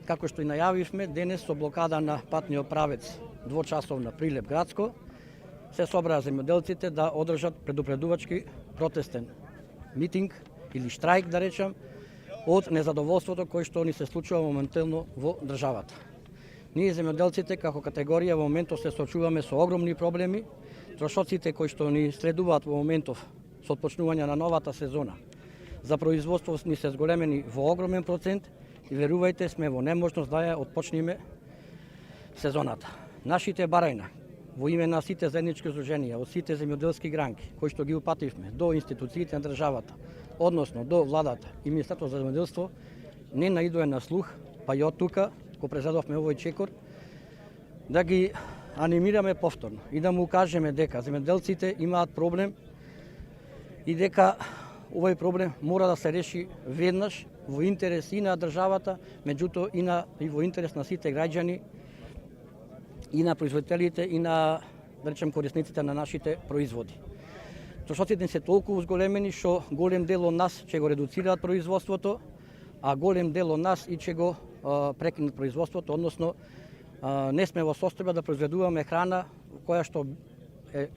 Како што и најавивме, денес со блокада на патниот правец двочасовна Прилеп градско, се собраа земјоделците да одржат предупредувачки протестен митинг или штрајк, да речам, од незадоволството кој што ни се случува моментално во државата. Ние земјоделците како категорија во моментов се соочуваме со огромни проблеми. Трошоците кои што ни следуваат во моментов со отпочнување на новата сезона за производство ни се зголемени во огромен процент и верувајте сме во неможност да ја отпочнеме сезоната. Нашите барајна во име на сите заеднички здруженија, од сите земјоделски гранки кои што ги упативме до институциите на државата, односно до владата и Министерството за земјоделство, не наидоа на слух, па и од тука го презадовме овој чекор, да ги анимираме повторно и да му кажеме дека земјоделците имаат проблем и дека овој проблем мора да се реши веднаш во интерес и на државата, меѓутоа и во интерес на сите граѓани и на производителите и на, да речем, корисниците на нашите производи. Трошоците се толку зголемени што голем дел од нас ќе го редуцираат производството, а голем дел од нас и ќе го прекинат производството, односно не сме во состојба да произведуваме храна која што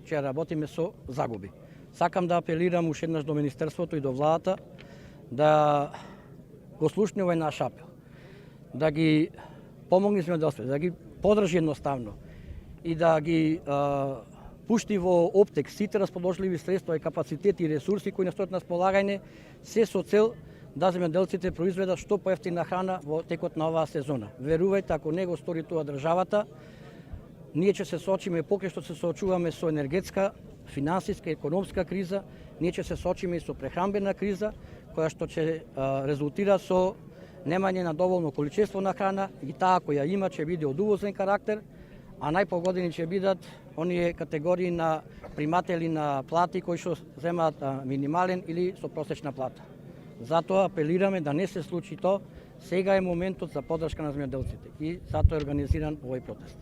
ќе работиме со загуби. Сакам да апелирам уште еднаш до Министерството и до владата да го слушне овој наш апел, да ги помогне земјоделството, да ги подржи едноставно и да ги пушти во оптек сите расположливи средства и капацитети и ресурси кои не стојат на располагање, се со цел да земјоделците произведат што поевтина храна во текот на оваа сезона. Верувајте, ако не го стори тоа државата, ние ќе се соочиме покрај што се соочуваме со енергетска, финансиска и економска криза, ние ќе се соочиме и со прехранбена криза, која што ќе резултира со немање на доволно количество на храна и таа која има ќе биде од увозен карактер, а најпогодени ќе бидат оние категории на приматели на плати кои што земаат минимален или со просечна плата. Затоа апелираме да не се случи тоа, сега е моментот за поддршка на земјоделците и затоа е организиран овој протест.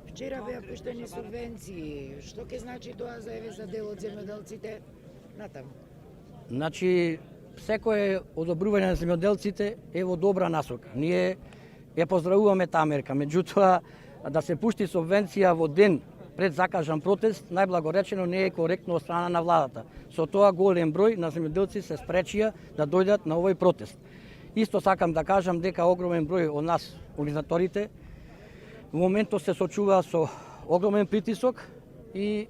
Вчера беа пуштени субвенции. Што ќе значи тоа за дел од земјоделците натаму? Значи, секое одобрување на земјоделците е во добра насока. Ние ја поздравуваме таа мерка, меѓутоа да се пушти субвенција во ден пред закажан протест, најблагоречено не е коректно од страна на владата. Со тоа голем број на земјоделци се спречија да дојдат на овој протест. Исто сакам да кажам дека огромен број од нас, организаторите, во моментот се соочуваат со огромен притисок и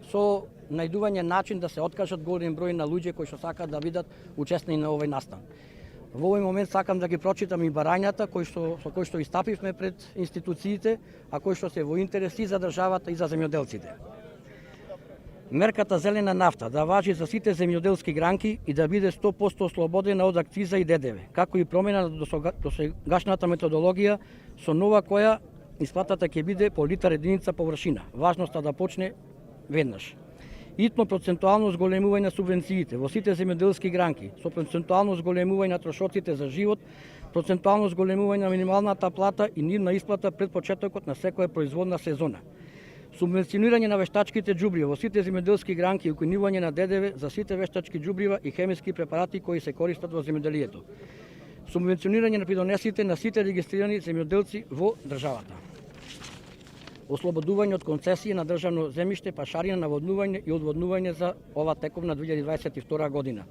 со најдување начин да се откажат голем број на луѓе кои што сакаат да бидат учесни на овој настан. Во овој момент сакам да ги прочитам и барањата со кои што истапивме пред институциите, а кои што се во интерес и за државата и за земјоделците. Мерката зелена нафта да важи за сите земјоделски гранки и да биде 100% ослободена од акциза и ДДВ, како и промена на досегашната методологија со нова која исплатата ќе биде по литар единица површина. Важноста да почне веднаш. Итно процентуално зголемување на субвенциите во сите земјоделски гранки, со процентуално зголемување на трошоците за живот, процентуално зголемување на минималната плата и нивна исплата пред почетокот на секоја производна сезона. Субвенционирање на вештачките џубрива во сите земјоделски гранки и укинување на ДДВ за сите вештачки џубрива и хемиски препарати кои се користат во земјоделието. Субвенционирање на придонесите на сите регистрирани земјоделци во државата. Ослободување од концесија на државно земјиште, пашарина, наводнување и одводнување за ова тековна 2022 година.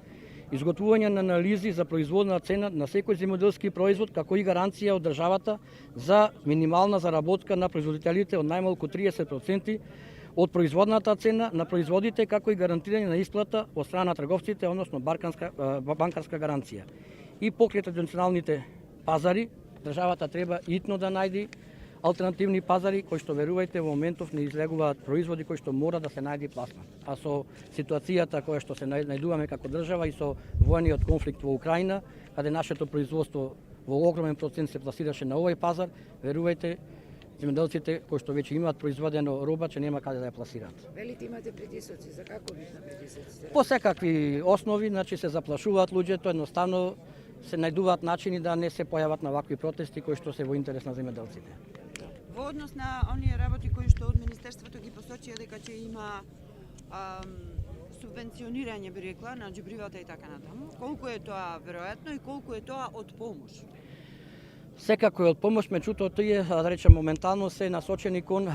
Изготвување на анализи за производна цена на секој земјоделски производ, како и гаранција од државата за минимална заработка на производителите од најмалку 30% од производната цена на производите, како и гарантирање на исплата од страна на трговците, односно банкарска гаранција. И покрај традиционалните пазари, државата треба итно да најди алтернативни пазари кои што верувајте во моментов не излегуваат производи кои што мора да се најди пласман. А со ситуацијата која што се најдуваме како држава и со војниот конфликт во Украина, каде нашето производство во огромен процент се пласираше на овој пазар, верувајте земјоделците кои што веќе имаат произведено роба, че нема каде да ја пласираат. Велите имате притисоци, за како вид на притисоци? По секакви основи, значи се заплашуваат луѓето, едноставно се најдуваат начини да не се појават на вакви протести кои што се во интерес на земјоделците. Во однос на оние работи кои што од Министерството ги посочија дека ќе има субвенционирање, би рекла, на џубривата и така натаму, колку е тоа веројатно и колку е тоа од помош? Секако е од помош, меѓутоа тие, да речем, моментално се насочени кон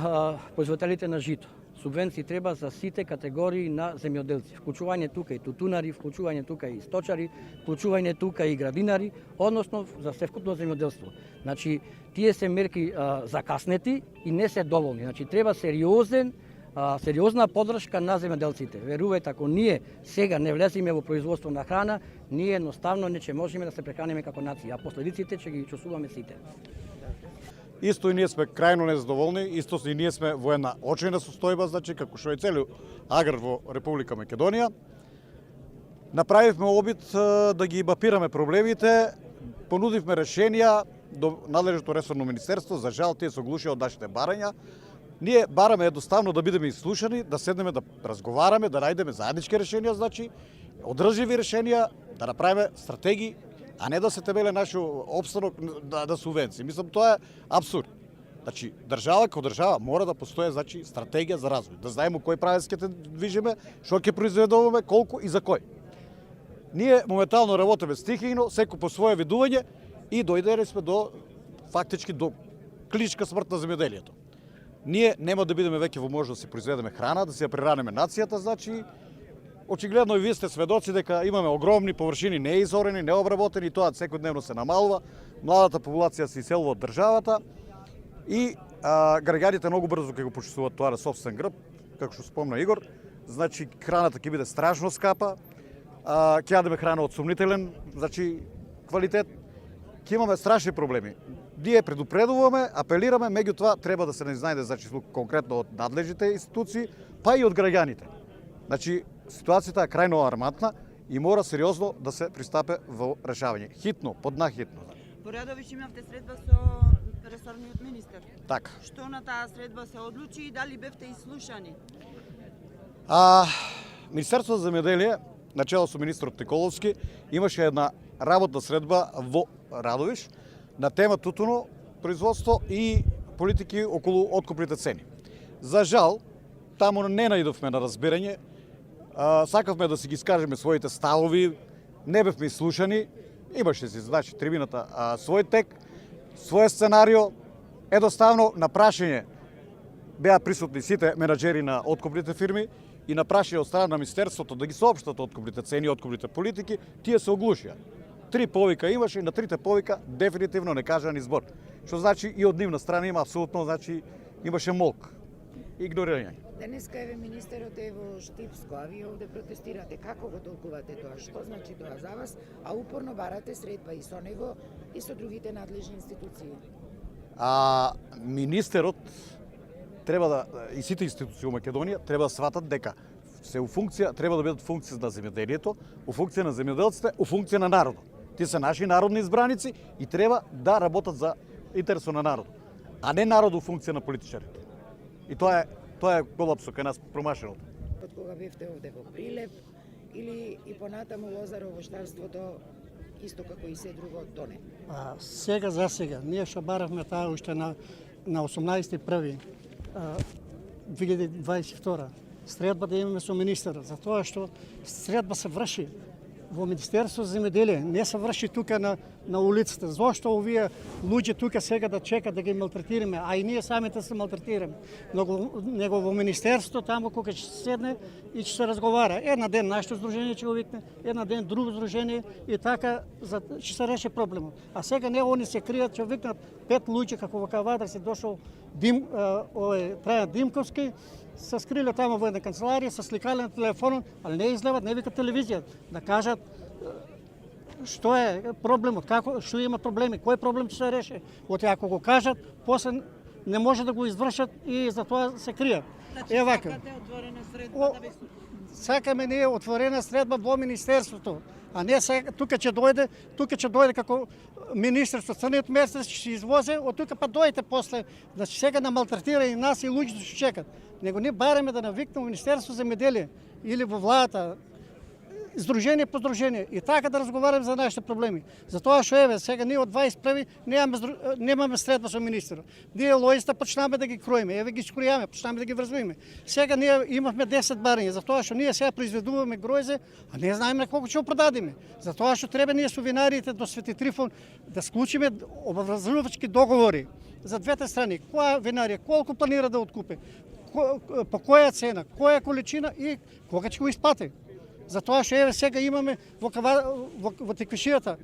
производителите на жито. Субвенции треба за сите категории на земјоделци. Вклучување тука и тутунари, вклучување тука и сточари, вклучување тука и градинари, односно за севкупно земјоделство. Значи, тие се мерки закаснети и не се доволни. Значи, треба сериозна поддршка на земјоделците. Верувајте, ако ние сега не влеземе во производство на храна, ние едноставно не ќе можеме да се прехраниме како нација, а последиците ќе ги чувствуваме сите. Исто и ние сме крајно незадоволни, исто и ние сме во една очајна состојба, значи како што е целиот аграр во Република Македонија. Направивме обид да ги мапираме проблемите, понудивме решенија до надлежното ресорно министерство, за жал тие се оглушија од нашите барања. Ние бараме едноставно да бидеме изслушани, да седнеме да разговараме, да најдеме заеднички решенија, значи одржливи решенија, да направиме стратегии, а не да се темеле нашиот опстанок да субвенции. Мислам, тоа е апсурд. Значи, држава како држава мора да постои, значи, стратегија за развој, да знаеме кој правец ќе те движиме, што ќе произведуваме, колку и за кој. Ние моментално работиме стихијно, секој по свое видување и дојдели сме до фактички до клиничка смрт на земјоделието. Ние нема да бидеме веќе во можност да си произведеме храна, да си ја преранеме нацијата, значи очигледно и вие сте сведоци дека имаме огромни површини неизорени, необработени, тоа секојдневно се намалува, младата популација се иселува од државата и граѓаните многу брзо ќе го почувствуваат тоа на сопствен грб, како што спомна Игор. Значи храната ќе биде страшно скапа, ќе јадеме храна од сумнителен, значи квалитет, ќе имаме страшни проблеми. Ние предупредуваме, апелираме, меѓутоа треба да се не знајде, значи конкретно од надлежните институции, па и од граѓаните. Значи ситуацијата е крајно алармантна и мора сериозно да се пристапе во решавање. Хитно, поднахитно. Порадович имавте средба со ресорниот министер. Така. Што на таа средба се одлучи и дали бевте ислушани? Министерството за земјоделие, начело со министрот Николовски, имаше една работна средба во Радовиш на тема тутуно производство и политики околу откупните цени. За жал, таму не најдовме на разбирање, сакавме да си ги искажеме своите ставови, не бевме изслушани, имаше си, значи, трибината свој тек, свој сценарио, едноставно на прашање беа присутни сите менаџери на откупните фирми и на прашање од страна на Министерството да ги соопштат откупните цени, откупните политики, тие се оглушија. 3 повика имаше и на 3 повика дефинитивно не кажа ни збор. Што значи и од нивна страна има апсолутно, значи имаше молк, игнорирање. Денеска еве министерот е во Штипско, а вие овде протестирате. Како го толкувате тоа? Што значи тоа за вас? А упорно барате средба и со него и со другите надлежни институции. Министерот треба да и сите институции во Македонија треба да сватат дека се у функција, треба да бидат функција на земјоделието, у функција на земјоделците, у функција на народот. Тие се наши народни избраници и треба да работат за интересот на народот, а не народ у функција на политичарите. И тоа е голапсо кај нас промашеното. Од кога бевте овде во Прилеп или и понатаму Лозарово штарството исто како и се друго тоне? Сега за сега, ние што баравме таа уште на 18.1.2022. Средба да имаме со министерот, затоа што средба се врши во Министерство за земјоделие, не се врши тука на улицата. Зошто овие луѓе тука сега да чекат да ги малтретираме, а и ние самите се малтретираме. Него во Министерство, таму кога ќе седне и ќе се разговара. Една ден нашето здружение ќе го викне, една ден друго здружение и така ќе се реши проблемот. А сега не, они се кријат, ќе викнат 5 луѓе, како во Кавадар се дошол Трајан Димковски, се скриле тамо во една канцеларија, се сликале на телефонот, али не излеват, не викат телевизија, да кажат што е проблемот, како, што има проблеми, кој проблем ќе се реши. Ако го кажат, после не може да го извршат и затоа се кријат. Значи, сакате отворена средба да ви... Сакаме ние отворена средба во Министерството, а не тука ќе дојде како министерство, црниот месец ќе се извозе, од тука па дојдете после, значи сега на малтретира и нас и луѓето ќе чекат. Него ние бараме да навикнеме Министерство за земјоделие или во владата здружение по здружение и така да разговараме за нашите проблеми. Затоа што еве сега ние од 21 немаме средба со министерот. Ние лојста почнаме да ги кроиме, еве ги скројаме, почнаме да ги врзуваме. Сега ние имавме 10 барања, затоа што ние сега произведуваме гројзе, а не знаеме колку ќе го продадеме. Затоа што треба ние со винарите до Свети Трифон да склучиме обврзувачки договори за двете страни. Која винарија колку планира да откупи, по која цена, која количина и кога ќе го исплати. Затоа што еве сега имаме во Теквишијата,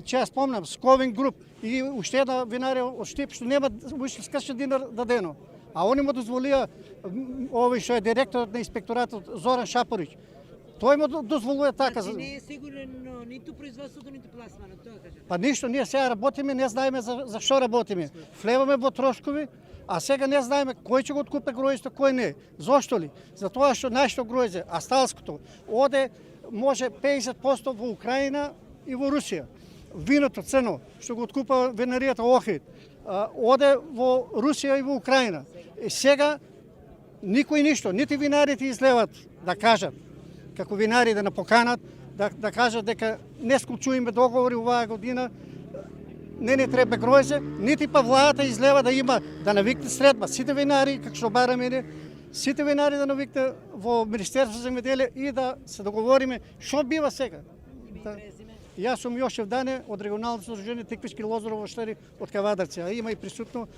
че ја спомнам, Сковин груп и уште една винарија од Штип што нема уште скача динар дадено. А они му дозволија овој што е директорот на инспекторатот Зоран Шапорич. Тој му дозволува така. Значи не е сигурно ниту производството, ниту пласманот, тоа кажа. Па ништо, ние сега работиме, не знаеме за што работиме. Влеваме во трошкови, а сега не знаеме кој ќе го откупе гројзето, кој не. Зошто ли? Затоа што нашето гројзе, асталското, оде може 50% во Украина и во Русија. Виното црно, што го откупа винаријата Охрид, оде во Русија и во Украина. И сега никој ништо, нити винарите излеват да кажат, како винари да напоканат, да кажат дека не склучуваме договори оваа година, не треба гројзе, нити па владата излева да има, да навикне средба. Сите винари, како што бараме не, сите винари да навикне во Министерство за земјоделие и да се договориме што бива сега. Јас сум Јошев Дане од регионалното сдружение Теквишки лозорово штари од Кавадарци, а има и присутно